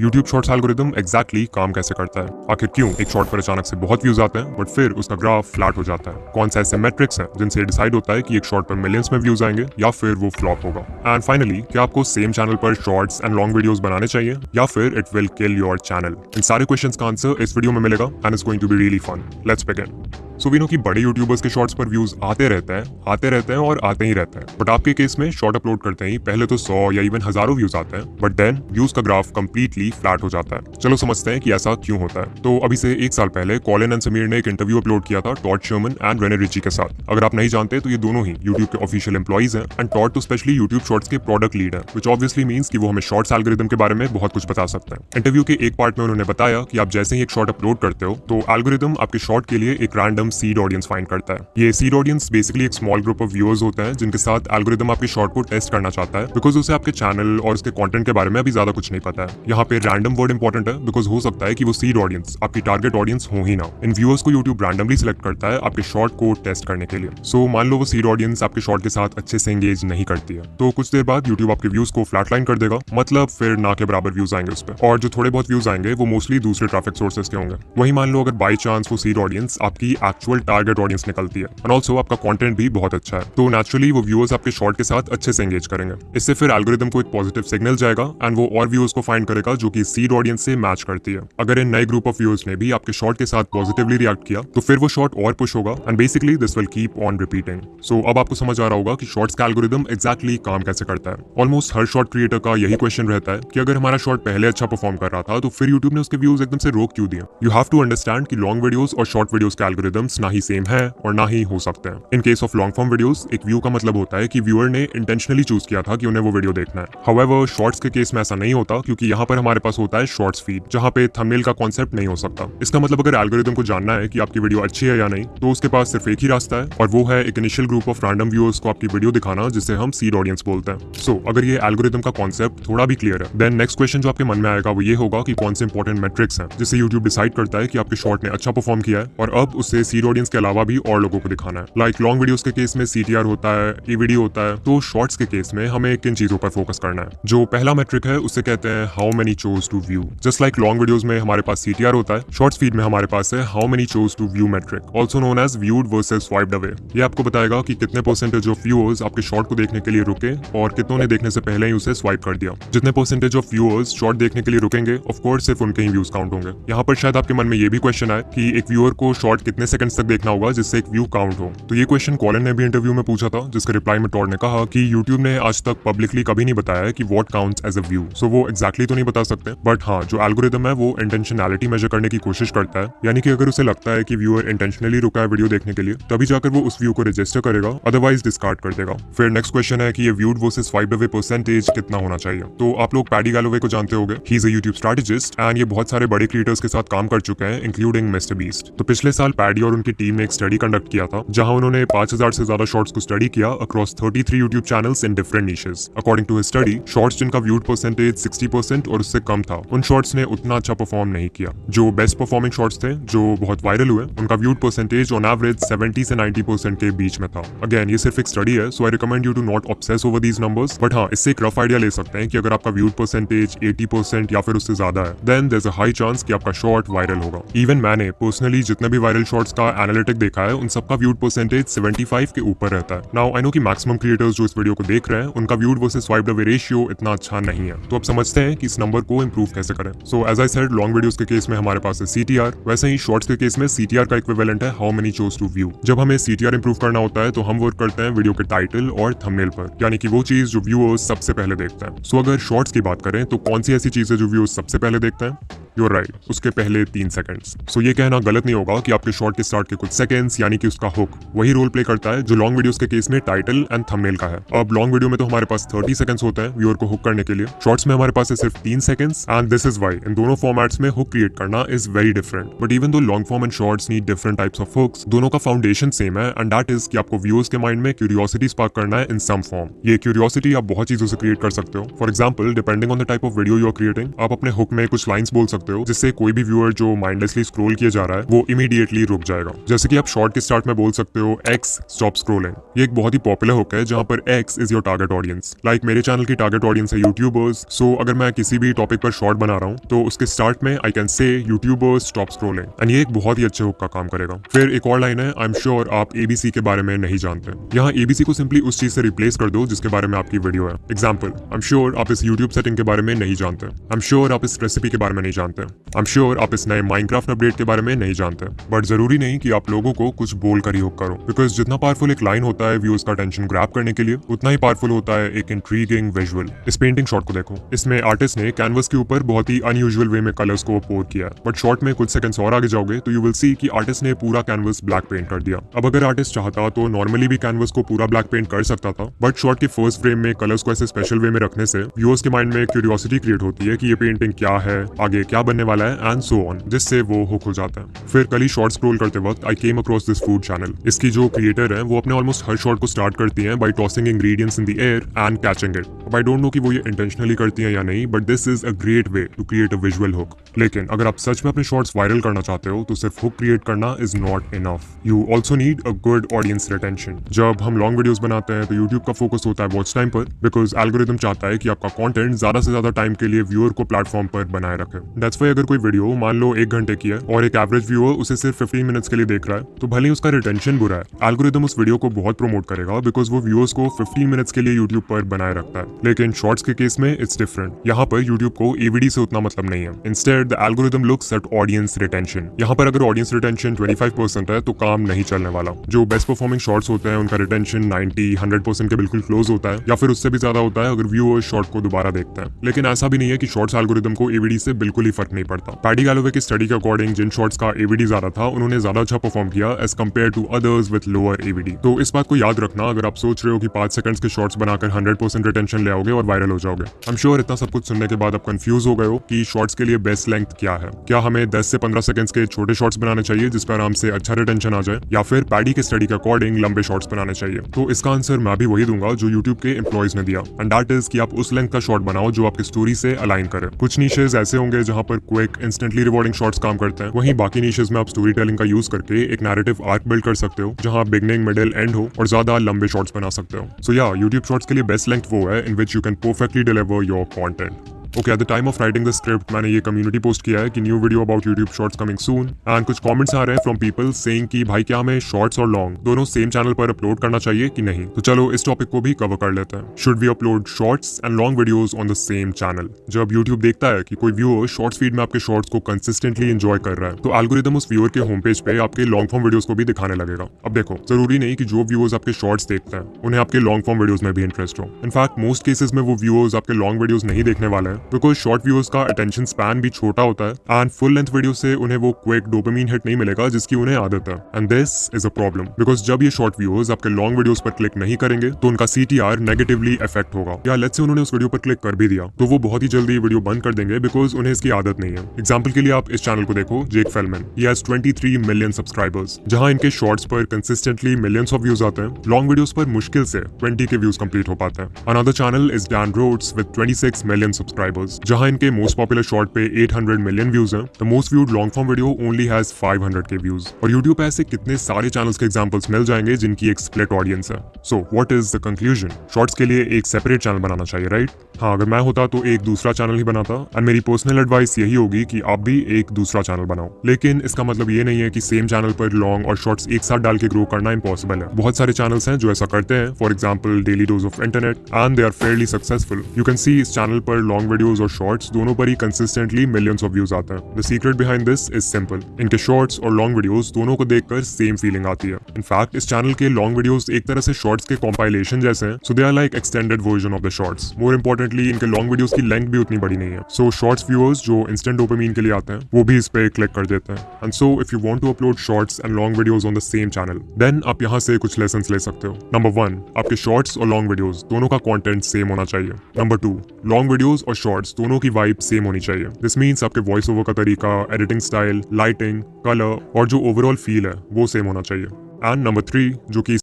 YouTube shorts algorithm exactly काम कैसे करता है, आखिर क्यों एक शॉर्ट पर अचानक से बहुत व्यूज आते हैं बट फिर उसका ग्राफ फ्लैट हो जाता है, कौन सा ऐसे मेट्रिक्स हैं जिनसे डिसाइड होता है कि एक शॉर्ट पर मिलियंस में व्यूज आएंगे या फिर वो फ्लॉप होगा, एंड फाइनली क्या आपको सेम चैनल पर शॉर्ट्स एंड लॉन्ग वीडियोस बनाने चाहिए या फिर it will kill your channel. इन सारे क्वेश्चंस का आंसर इस वीडियो में मिलेगा and it's going to be really fun. Let's begin. So we know कि बड़े यूट्यूबर्स के शॉर्ट्स पर व्यूज आते रहते हैं और आते ही रहते हैं, बट आपके केस में शॉर्ट अपलोड करते ही पहले तो 100 या इवन हजारों व्यूज आते हैं, बट देन व्यूज का ग्राफ कंप्लीटली फ्लैट हो जाता है। चलो समझते हैं कि ऐसा क्यों होता है। तो अभी से 1 साल पहले कॉलिन एंड समीर ने एक इंटरव्यू अपलोड किया था Todd Sherman and Rene Ritchie के साथ। अगर आप नहीं जानते तो ये दोनों ही यूट्यूब के ऑफिशियल एम्प्लॉइज हैं एंड टॉड तो स्पेशली यूट्यूब शॉर्ट्स के प्रोडक्ट लीड है, व्हिच ऑब्वियसली मींस कि वो हमें शॉर्ट्स एल्गोरिदम के बारे में बहुत कुछ बता सकते हैं। इंटरव्यू के एक पार्ट में उन्होंने बताया कि आप जैसे ही एक शॉर्ट अपलोड करते हो तो एल्गोरिदम आपके शॉर्ट के लिए एक रैंडम सीड ऑडियंस फाइंड करता है। ये सीड ऑडियंस बेसिकली एक स्मॉल ग्रुप ऑफ व्यूअर्स होते हैं जिनके साथ एल्गोरिदम आपके शॉर्ट को टेस्ट करना चाहता है, बिकॉज उसे आपके चैनल और उसके कंटेंट के बारे में अभी ज्यादा कुछ नहीं पता है। यहाँ पे रैंडम वर्ड इंपॉर्टेंट है बिकॉज हो सकता है कि वो सीड ऑडियंस आपकी टारगेट ऑडियंस हो ही ना। इन व्यूअर्स को यूट्यूब रैंडमली सिलेक्ट करता है आपके शॉर्ट को टेस्ट करने के लिए। सो मान लो वो सीड ऑडियंस आपके शॉर्ट के साथ अच्छे से एंगेज नहीं करती है तो कुछ देर बाद यूट्यूब आपके व्यूज को फ्लैटलाइन कर देगा, मतलब फिर ना के बराबर व्यूज आएंगे उस पर, और जो थोड़े बहुत व्यूज आएंगे वो मोस्टली दूसरे ट्रैफिक सोर्सेज के होंगे। वही मान लो अगर बाई चांस वो सीड ऑडियंस आपकी एक्चुअल टारगेट ऑडियंस निकलती है एंड ऑल्सो आपका कंटेंट भी बहुत अच्छा है, तो नेचुरली वो व्यूअर्स आपके शॉर्ट के साथ अच्छे से एंगेज करेंगे। इससे फिर एल्गोरिदम को एक पॉजिटिव सिग्नल जाएगा एंड वो और व्यूअर्स को फाइंड करेगा जो कि सीड ऑडियंस से मैच करती है। अगर इन नए ग्रुप ऑफ व्यूअर्स ने भी आपके शॉर्ट के साथ पॉजिटिवली रिएक्ट किया तो फिर वो शॉर्ट और पुश होगा and basically this will keep on repeating. So अब आपको समझ आ रहा होगा कि शॉर्ट्स का एल्गोरिदम एग्जैक्टली काम कैसे करता है। ऑलमोस्ट हर शॉर्ट क्रिएटर का यही क्वेश्चन रहता है कि अगर हमारा शॉर्ट पहले अच्छा परफॉर्म कर रहा था तो फिर यूट्यूब ने उसके व्यूज एकदम से रोक क्यों दिया। यू हैव टू अंडरस्टैंड कि लॉन्ग वीडियोस और शॉर्ट वीडियोस के एल्गोरिदम्स ना ही सेम है और ना ही हो सकते हैं। In case of long form videos एक व्यू का मतलब होता है कि व्यूअर ने इंटेंशनली चूज किया था कि उन्हें वो वीडियो देखना है। हाउएवर शॉर्ट्स के केस में ऐसा नहीं होता क्योंकि यहाँ पर हमारे पास होता है शॉर्ट्स फीड जहाँ पे थंबनेल का कॉन्सेप्ट नहीं हो सकता। इसका मतलब अगर एल्गोरिदम को जानना है कि आपकी वीडियो अच्छी है या नहीं तो उसके पास सिर्फ एक ही रास्ता है और वो है एक initial group of random viewers को आपकी वीडियो दिखाना जिसे हम सीड ऑडियंस बोलते हैं। सो अगर ये एल्गोरिदम का कॉन्सेप्ट थोड़ा भी क्लियर है देन नेक्स्ट क्वेश्चन जो आपके मन में आएगा वो ये होगा कि कौन से इंपॉर्टेंट मेट्रिक्स हैं जिससे यूट्यूब डिसाइड करता है कि आपके शॉर्ट ने अच्छा परफॉर्म किया है और अब उससे सीड ऑडियंस के अलावा भी और लोगों को दिखाना है। लाइक लॉन्ग वीडियोस के केस में CTR होता है, EVD होता है, तो शॉर्ट्स के केस में हमें किन चीजों पर फोकस करना है। जो पहला मेट्रिक है उसे कहते हैं how many chose to view. Just like long videos में हमारे पास CTR होता है, शॉर्ट्स फीड में हमारे पास है how many chose to view metric, also known as viewed versus swiped away. ये आपको बताएगा कि कितने परसेंटेज ऑफ व्यूअर्स आपके शॉर्ट को देखने के लिए रुके और कितनों ने देखने से पहले ही उसे स्वाइप कर दिया। जितने परसेंटेज ऑफ व्यूअर्स शॉर्ट देखने के लिए रुकेंगे ऑफ कोर्स सिर्फ उनके ही व्यूज काउंट होंगे। यहाँ पर शायद आपके मन में ये भी क्वेश्चन आए कि एक व्यूअर को शॉर्ट कितने सेकंड्स तक देखना होगा जिससे एक व्यू काउंट हो। तो ये क्वेश्चन कॉलिन ने भी इंटरव्यू में पूछा था, जिसके रिप्लाई में टॉड ने कहा कि यूट्यूब ने आज तक पब्लिकली कभी नहीं बताया कि what counts as a view. So वो एग्जैक्टली तो नहीं बता सकते, बट हाँ जो एल्गोरिदम है वो इंटेंशनैलिटी मेजर करने की कोशिश करता है, यानी कि अगर उसे लगता है कि व्यूअर इंटेंशनली रुका है वीडियो देखने के लिए तभी जाकर वो उस व्यू को रजिस्टर करेगा, अदरवाइज डिस्कार्ड कर देगा। फिर नेक्स्ट क्वेश्चन है कि ये viewed versus swiped away percentage कितना होना चाहिए। तो आप लोग पैडी गैलोवे को जानते होंगे, he is a YouTube strategist and ये बहुत सारे बड़े क्रिएटर्स के साथ काम कर चुके हैं इंक्लूडिंग मिस्टर बीस्ट। तो पिछले साल पैडी और उनकी टीम ने एक स्टडी कंडक्ट किया था जहां उन्होंने 5000 से ज्यादा शॉर्ट्स को स्टडी किया across 33 YouTube channels in different niches. According to his study shorts जिनका व्यूड परसेंटेज 60% और उससे कम था उन शॉर्ट्स ने उतना अच्छा परफॉर्म नहीं किया। जो बेस्ट परफॉर्मिंग शॉर्ट्स थे जो बहुत वायरल हुए उनका व्यूड परसेंटेज ऑन एवरेज 70 से 90% के बीच में था। अगेन ये सिर्फ एक स्टडी है, so I recommend you to not obsess over these numbers, but हाँ इससे एक रफ आइडिया ले सकते हैं कि अगर आपका व्यूड परसेंटेज 80% या फिर उससे ज्यादा है then there is a high chance कि आपका शॉर्ट वायरल होगा। इवन मैंने पर्सनली जितने भी वायरल शॉर्ट्स का एनालिटिक देखा है उन सबका व्यूड परसेंटेज 75 के ऊपर रहता है। नाउ आई नो कि मैक्सिमम क्रिएटर्स जो इस वीडियो को देख रहे हैं उनका viewed versus swiped away ratio इतना अच्छा नहीं है, तो अब समझते हैं कि इस नंबर को इंप्रूव कैसे करें। So as I said long videos के केस में हमारे पास है CTR, वैसे ही शॉर्ट्स के केस में CTR का इक्विवेलेंट है how many chose to view. जब हमें CTR इंप्रूव करना होता है तो हम वर्क करते हैं वीडियो के टाइटल और थंबनेल पर, यानी कि वो चीज जो व्यूअर्स सबसे पहले देखते हैं। सो अगर शॉर्ट्स की बात करें तो कौन सी ऐसी चीज है जो व्यूअर्स सबसे पहले देखते हैं? यूर राइट, उसके पहले 3 सेकंड्स। सो ये कहना गलत नहीं होगा कि आपके शॉर्ट के स्टार्ट के कुछ सेकंड्स यानी कि उसका हुक वही रोल प्ले करता है जो लॉन्ग वीडियोस के केस में टाइटल एंड थंबनेल का है। अब लॉन्ग वीडियो में तो हमारे पास 30 सेकंड्स होता है व्यूअर को हुक करने के लिए, शॉर्ट्स में हमारे पास है सिर्फ 3 seconds and this is why in दोनों फॉर्मेट्स में हुक क्रिएट करना is very different. But even though long form and shorts need different types of hooks, दोनों का फाउंडेशन सेम है एंड दैट इज कि आपको व्यूअर्स के माइंड में क्यूरियोसिटी स्पार्क करना है इन सम फॉर्म। ये क्यूरियोसिटी आप बहुत चीजों से क्रिएट कर सकते हो। For example depending on the type of video you are creating आप अपने हुक में कुछ लाइंस बोल सकते सकते हो जिससे कोई भी व्यूअर जो माइंडलेसली स्क्रॉल किया जा रहा है वो इमीडिएटली रुक जाएगा। जैसे कि आप शॉर्ट के स्टार्ट में बोल सकते हो एक्स स्टॉप स्क्रॉलिंग। ये एक बहुत ही पॉपुलर हुक है जहां पर x is your target audience. Like मेरे चैनल की टारगेट ऑडियंस है यूट्यूबर्स, सो अगर मैं किसी भी टॉपिक पर शॉर्ट बना रहा हूँ तो उसके स्टार्ट में I can say YouTubers stop scrolling and ये एक बहुत ही अच्छे हुक का काम करेगा। फिर एक और लाइन है आई एम श्योर आप एबीसी के बारे में नहीं जानते। यहाँ एबीसी को सिंपली उस चीज से रिप्लेस कर दो जिसके बारे में आपकी वीडियो है। एग्जाम्पल, आई एम श्योर आप इस यूट्यूब सेटिंग के बारे में नहीं जानते। आई एम श्योर आप इस रेसिपी के बारे में नहीं जानते। आई एम श्योर आप इस नए माइनक्राफ्ट अपडेट के बारे में नहीं जानते। बट जरूरी नहीं कि आप लोगों को कुछ बोल कर ही हुक करो, बिकॉज जितना पावरफुल एक लाइन होता है व्यूअर्स का अटेंशन ग्रैब करने के लिए, उतना ही पावरफुल होता है एक इंट्रीगिंग विजुअल। इस पेंटिंग शॉट को देखो, इसमें आर्टिस्ट ने कैनवस के ऊपर बहुत ही अनयूजुअल वे में कलर्स को पोर किया। बट शॉट में कुछ सेकंड्स और आगे जाओगे तो यू विल सी कि आर्टिस्ट ने पूरा कैनवस ब्लैक पेंट कर दिया। अब अगर आर्टिस्ट चाहता तो नॉर्मली भी कैनवस को पूरा ब्लैक पेंट कर सकता था, बट शॉट के फर्स्ट फ्रेम में कलर्स को ऐसे स्पेशल वे में रखने से व्यूअर्स के माइंड में क्यूरियोसिटी क्रिएट होती है कि ये पेंटिंग क्या है, आगे क्या बनने वाला है एंड सो ऑन, जिससे वो हुक हो जाता है। फिर कल ही शॉर्ट स्क्रॉल करते वक्त I came across this food channel. इसकी जो क्रिएटर है वो अपने ऑलमोस्ट हर शॉट को स्टार्ट करती हैं by tossing ingredients in the air and catching it. अब आई डोंट नो कि वो ये इंटेंशनली करती हैं या नहीं, but this is a great way to create a visual hook. लेकिन अगर आप सच में अपने शॉर्ट्स वायरल करना चाहते हो तो सिर्फ हुक क्रिएट करना is not enough. You also need a good audience retention. जब हम लॉन्ग वीडियोस बनाते हैं तो यूट्यूब का फोकस होता है वॉच टाइम पर, बिकॉज एल्गोरिथम चाहता है कि आपका कंटेंट ज्यादा से ज्यादा टाइम के लिए व्यूअर को प्लेटफॉर्म पर बनाए रखे। दैट्स व्हाई अगर कोई वीडियो मान लो 1 घंटे की है और एक एवरेज व्यूअर उसे सिर्फ 15 मिनट्स के लिए देख रहा है, तो भले ही उसका रिटेंशन बुरा है, एल्गोरिथम उस वीडियो को बहुत प्रमोट करेगा बिकॉज वो व्यूअर्स को 15 मिनट्स के लिए यूट्यूब पर बनाए रखता है। लेकिन शॉर्ट्स के केस में इट्स डिफरेंट। यहाँ पर यूट्यूब को एवीडी से उतना मतलब नहीं है। Instead the algorithm looks at audience retention. यहाँ पर अगर ऑडियंस रिटेंशन 25% है तो काम नहीं चलने वाला। जो बेस्ट परफॉर्मिंग शॉर्ट्स होते हैं उनका रिटेंशन 90-100% के बिल्कुल क्लोज होता है, या फिर उससे भी ज्यादा होता है अगर व्यूअर शॉर्ट को दोबारा देखता है। लेकिन ऐसा भी नहीं है कि शॉर्ट्स एल्गोरिथम को एवीडी से बिल्कुल ही फर्क नहीं पड़ता। पैडी गैलोवे की स्टडी के अकॉर्डिंग जिन शॉर्ट्स का एवीडी ज्यादा था उन्होंने ज्यादा अच्छा परफॉर्म किया as compared to others with lower AVD. तो इस बात को याद रखना अगर आप सोच रहे हो कि 5 सेकंड्स के शॉर्ट्स बनाकर 100% रिटेंशन ले आओगे और वायरल हो जाओगे। आई एम श्योर इतना सब कुछ सुनने के बाद आप कंफ्यूज हो गए हो कि शॉर्ट्स के लिए बेस्ट लेंथ क्या है। क्या हमें 10 से 15 सेकंड्स के छोटे शॉर्ट्स बनाने चाहिए जिस पर आराम से अच्छा रिटेंशन आ जाए, या फिर पैडी के स्टडी के अकॉर्डिंग लंबे शॉर्ट्स बनाने चाहिए? तो इसका आंसर मैं भी वही दूंगा जो यूट्यूब के एम्प्लॉइज ने दिया, एंड दैट इज कि आप उस लेंथ का शॉर्ट बनाओ जो आपकी स्टोरी से अलाइन करे। कुछ नीशेस ऐसे होंगे जहां पर क्विक इंस्टेंटली रिवॉर्डिंग शॉर्ट्स काम करते हैं, वहीं बाकी नीशेस में आप स्टोरी टेलिंग का यूज करके एक नैरेटिव आर्क बिल्ड कर सकते हो जहां बिगनिंग मिडिल एंड हो और ज्यादा लंबे शॉर्ट्स बना सकते हो। सो या यूट्यूब शॉर्ट्स के लिए बेस्ट लेंथ वो है in which you can perfectly deliver your content. Okay, at the time of writing the script मैंने ये कम्युनिटी पोस्ट किया है कि new video about YouTube shorts coming soon, and कुछ कमेंट्स आ रहे हैं फ्रॉम पीपल सेइंग कि भाई क्या हमें शॉर्ट्स और लॉन्ग दोनों सेम चैनल पर अपलोड करना चाहिए कि नहीं। तो चलो इस टॉपिक को भी कवर कर लेते हैं। Should we upload shorts and long videos on the same channel? जब यूट्यूब देखता है कि कोई व्यूअर शॉर्ट्स फीड में आपके शॉर्ट्स को कंसिस्टेंटली एंजॉय कर रहा है तो एल्गोरिथम उस व्यूअर के होम पेज पे आपके लॉन्ग फॉर्म वीडियोस को भी दिखाने लगेगा। अब देखो, जरूरी नहीं कि जो व्यूअर्स आपके शॉर्ट्स देखते हैं उन्हें आपके लॉन्ग फॉर्म वीडियोस में भी इंटरेस्ट हो। इनफैक्ट मोस्ट केसेस में वो व्यूअर्स आपके लॉन्ग वीडियोस नहीं देखने वाले हैं बिकॉज शॉर्ट व्यूअर्स का अटेंशन स्पैन भी छोटा होता है एंड फुल लेंथ वीडियो से उन्हें वो क्विक डोपामिन हिट नहीं मिलेगा जिसकी उन्हें आदत है। And this is a problem because जब ये शॉर्ट व्यूअर्स आपके लॉन्ग वीडियोस पर क्लिक नहीं करेंगे तो उनका सीटीआर नेगेटिवली इफेक्ट होगा, या लेट्स से उन्होंने उस वीडियो पर क्लिक कर भी दिया तो वो बहुत ही जल्दी वीडियो बंद कर देंगे बिकॉज उन्हें इसकी आदत नहीं है। एग्जाम्पल के लिए आप इस चैनल को देखो, Jake Fellman, he has 23 million subscribers. जहां इनके शॉर्ट्स पर कंसिस्टेंटली मिलियंस ऑफ व्यूज आते हैं, लॉन्ग वीडियोस पर मुश्किल से 20 के व्यूज कंप्लीट हो पाते हैं। Another channel is Dan Rhodes with 26 million subscribers. जहां इनके मोस्ट पॉपुलर शॉर्ट पे 800 मिलियन व्यूज हैं, the most viewed long form video only has 500 K views. और यूट्यूब पे ऐसे कितने सारे चैनल्स के एग्जांपल्स मिल जाएंगे जिनकी एक स्प्लिट ऑडियंस है। So what is the conclusion? Shorts के लिए एक सेपरेट चैनल बनाना चाहिए, राइट? हाँ, अगर मैं होता तो एक दूसरा चैनल ही बनाता, एंड मेरी पर्सनल एडवाइस यही होगी कि आप भी एक दूसरा चैनल बनाओ। लेकिन इसका मतलब ये नहीं है कि सेम चैनल पर लॉन्ग और शॉर्ट्स एक साथ डाल के ग्रो करना इम्पॉसिबल है। बहुत सारे चैनल्स हैं जो ऐसा करते हैं, for example Daily Dose of Internet, and they are fairly successful. You can see इस चैनल पर लॉन्ग वीडियोज और शॉर्ट्स दोनों पर ही कंसिस्टेंटली मिलियंस ऑफ व्यूज आते हैं। The secret behind this is simple, इनके शॉर्ट्स और लॉन्ग वीडियोस दोनों को देखकर सेम फीलिंग आती है। इनफैक्ट इस चैनल के लॉन्ग वीडियोस एक तरह से शॉर्ट्स के कॉम्पाइलेशन जैसे हैं, so they are like extended version of the shorts. More importantly इनके लॉन्ग वीडियोस की लेंथ भी उतनी बड़ी नहीं है, सो शॉर्ट्स व्यूअर्स जो इंस्टेंट डोपामिन के लिए आते हैं वो भी इस पे क्लिक कर देते हैं। And so if you want to upload shorts and long videos on the same channel, then आप यहाँ से कुछ लेसन्स ले सकते हो। नंबर 1, आपके शॉर्ट्स और लॉन्ग वीडियोस दोनों का कंटेंट सेम होना चाहिए। नंबर 2, लॉन्ग वीडियोस और शॉर्ट्स दोनों की वाइब सेम होनी चाहिए। दिस मीन्स आपके वॉइस ओवर का तरीका, एडिटिंग स्टाइल, लाइटिंग, कलर और जो ओवरऑल फील है वो सेम होना चाहिए। एंड नंबर 3, जो कि